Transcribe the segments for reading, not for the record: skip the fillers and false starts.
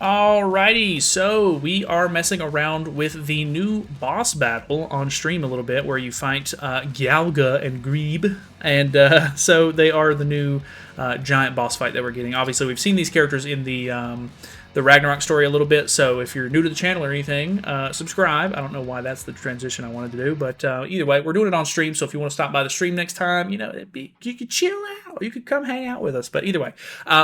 Alrighty, so we are messing around with the new boss battle on stream a little bit, where you fight Galga and Grebe, and so they are the new giant boss fight that we're getting. Obviously, we've seen these characters in the Ragnarok story a little bit, so if you're new to the channel or anything, subscribe. I don't know why that's the transition I wanted to do, but either way, we're doing it on stream, so if you want to stop by the stream next time, you know, you could chill out, you could come hang out with us. But either way,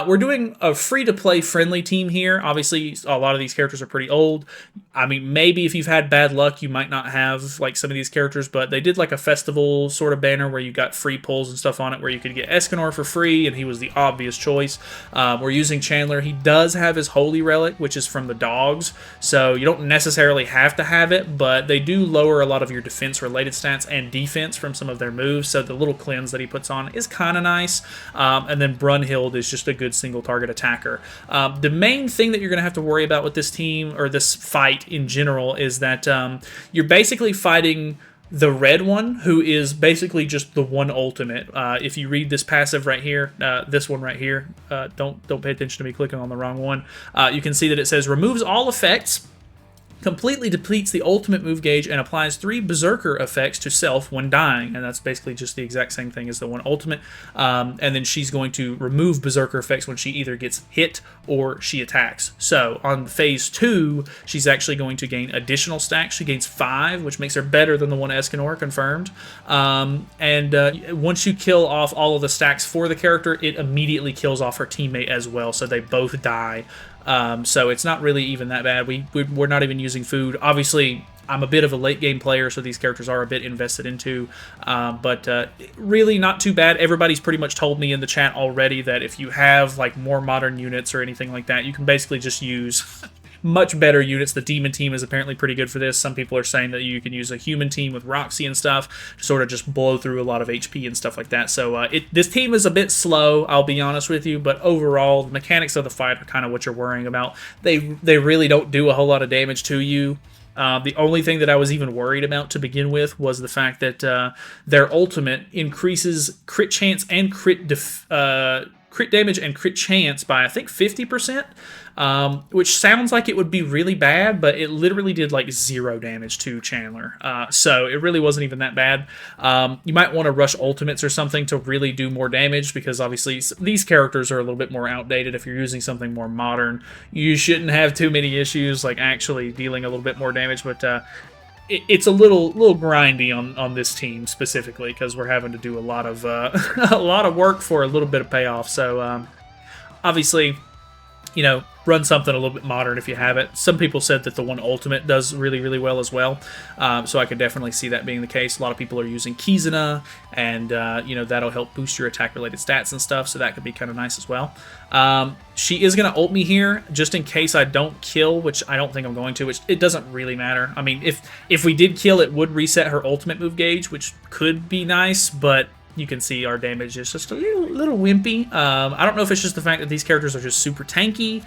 we're doing a free-to-play friendly team here. Obviously, a lot of these characters are pretty old. I mean, maybe if you've had bad luck, you might not have like some of these characters, but they did like a festival sort of banner where you got free pulls and stuff on it, where you could get Escanor for free, and he was the obvious choice. We're using Chandler. He does have his Holy Relic, which is from the dogs, so you don't necessarily have to have it, but they do lower a lot of your defense-related stats and defense from some of their moves, so the little cleanse that he puts on is kind of nice. And then Brunhild is just a good single-target attacker. The main thing that you're going to have to worry about with this team, or this fight in general, is that you're basically fighting the red one, who is basically just the one ultimate. If you read this passive right here, this one right here, don't pay attention to me clicking on the wrong one. You can see that it says removes all effects, completely depletes the ultimate move gauge, and applies 3 Berserker effects to self when dying. And that's basically just the exact same thing as the one ultimate. And then she's going to remove Berserker effects when she either gets hit or she attacks. So on phase 2, she's actually going to gain additional stacks. She gains 5, which makes her better than the one Escanor, confirmed. Once you kill off all of the stacks for the character, it immediately kills off her teammate as well, so they both die. So it's not really even that bad. We're not even using food. Obviously, I'm a bit of a late game player, so these characters are a bit invested into, but really not too bad. Everybody's pretty much told me in the chat already that if you have like more modern units or anything like that, you can basically just use much better units. The demon team is apparently pretty good for this. Some people are saying that you can use a human team with Roxy and stuff to sort of just blow through a lot of HP and stuff like that. So this team is a bit slow, I'll be honest with you, but overall, the mechanics of the fight are kind of what you're worrying about. They really don't do a whole lot of damage to you. The only thing that I was even worried about to begin with was the fact that their ultimate increases crit chance and crit damage and crit chance by, I think, 50%, which sounds like it would be really bad, but it literally did like 0 damage to Chandler. So it really wasn't even that bad. You might want to rush ultimates or something to really do more damage, because obviously these characters are a little bit more outdated. If you're using something more modern, you shouldn't have too many issues like actually dealing a little bit more damage, but it's a little grindy on this team specifically, because we're having to do a lot of a lot of work for a little bit of payoff. So obviously, you know, run something a little bit modern if you have it. Some people said that the one ultimate does really well as well, so I could definitely see that being the case. A lot of people are using Kizuna, and you know, that'll help boost your attack related stats and stuff, so that could be kind of nice as well. She is going to ult me here just in case I don't kill, which I don't think I'm going to, which it doesn't really matter. I mean, if we did kill, it would reset her ultimate move gauge, which could be nice, but you can see our damage is just a little wimpy. I don't know if it's just the fact that these characters are just super tanky,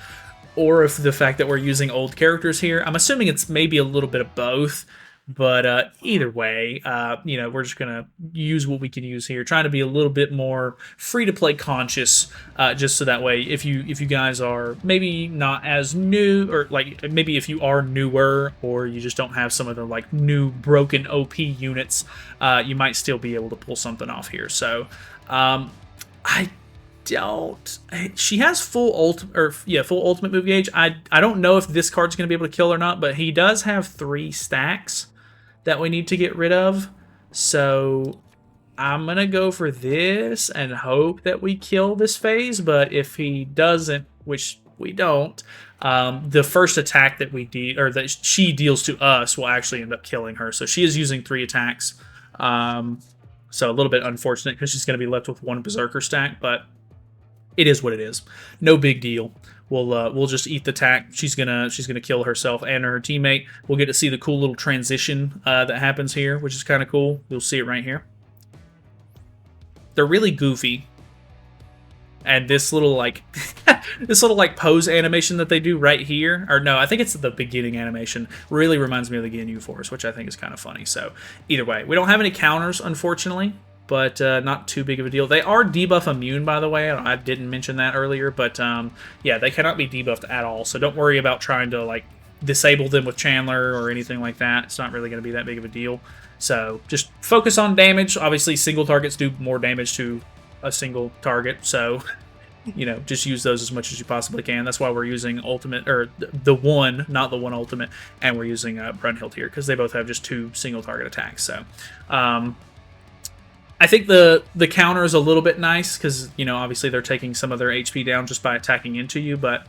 or if the fact that we're using old characters here. I'm assuming it's maybe a little bit of both, but either way, you know, we're just gonna use what we can use here, trying to be a little bit more free-to-play conscious, just so that way, if you guys are maybe not as new, or like maybe if you are newer, or you just don't have some of the like new broken OP units, you might still be able to pull something off here. So she has full ultimate move gauge. I don't know if this card's going to be able to kill or not, but he does have 3 stacks that we need to get rid of. So I'm going to go for this and hope that we kill this phase, but if he doesn't, which we don't, the first attack that that she deals to us will actually end up killing her. So she is using 3 attacks. So a little bit unfortunate, because she's going to be left with 1 Berserker stack, but it is what it is. No big deal. We'll just eat the tack. She's gonna kill herself and her teammate. We'll get to see the cool little transition that happens here, which is kind of cool. You'll see it right here. They're really goofy, and this little like pose animation that they do right here, or no, I think it's the beginning animation, really reminds me of the Ginyu Force, which I think is kind of funny. So either way, we don't have any counters, unfortunately. but not too big of a deal. They are debuff immune, by the way. I didn't mention that earlier, but yeah, they cannot be debuffed at all. So don't worry about trying to like disable them with Chandler or anything like that. It's not really going to be that big of a deal. So just focus on damage. Obviously, single targets do more damage to a single target, so you know, just use those as much as you possibly can. That's why we're using ultimate, or the one, not the one ultimate, and we're using Brunhild here, because they both have just 2 single target attacks. So I think the counter is a little bit nice, because, you know, obviously they're taking some of their HP down just by attacking into you, but,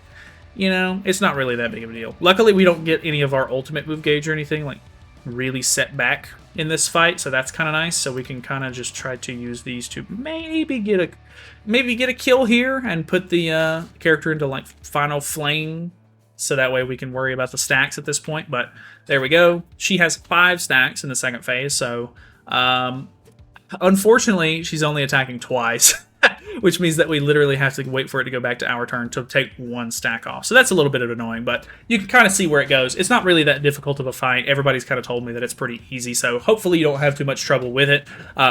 you know, it's not really that big of a deal. Luckily, we don't get any of our ultimate move gauge or anything, like, really set back in this fight, so that's kind of nice. So we can kind of just try to use these to maybe get a kill here and put the character into like final flame, so that way we can worry about the stacks at this point. But there we go. She has 5 stacks in the second phase, so unfortunately she's only attacking twice. Which means that we literally have to wait for it to go back to our turn to take 1 stack off. So that's a little bit of annoying, but you can kind of see where it goes. It's not really that difficult of a fight. Everybody's kind of told me that it's pretty easy, so hopefully you don't have too much trouble with it.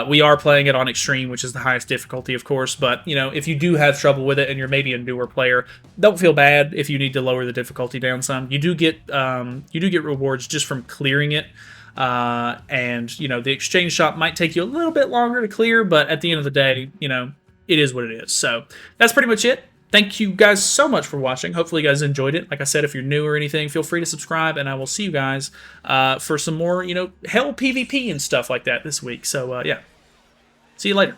We are playing it on extreme, which is the highest difficulty, of course, but you know, if you do have trouble with it and you're maybe a newer player, don't feel bad if you need to lower the difficulty down some. You do get rewards just from clearing it. And you know, the exchange shop might take you a little bit longer to clear, but at the end of the day, you know, it is what it is. So that's pretty much it. Thank you guys so much for watching. Hopefully you guys enjoyed it. Like I said, if you're new or anything, feel free to subscribe, and I will see you guys for some more, you know, hell PvP and stuff like that this week. So yeah, see you later.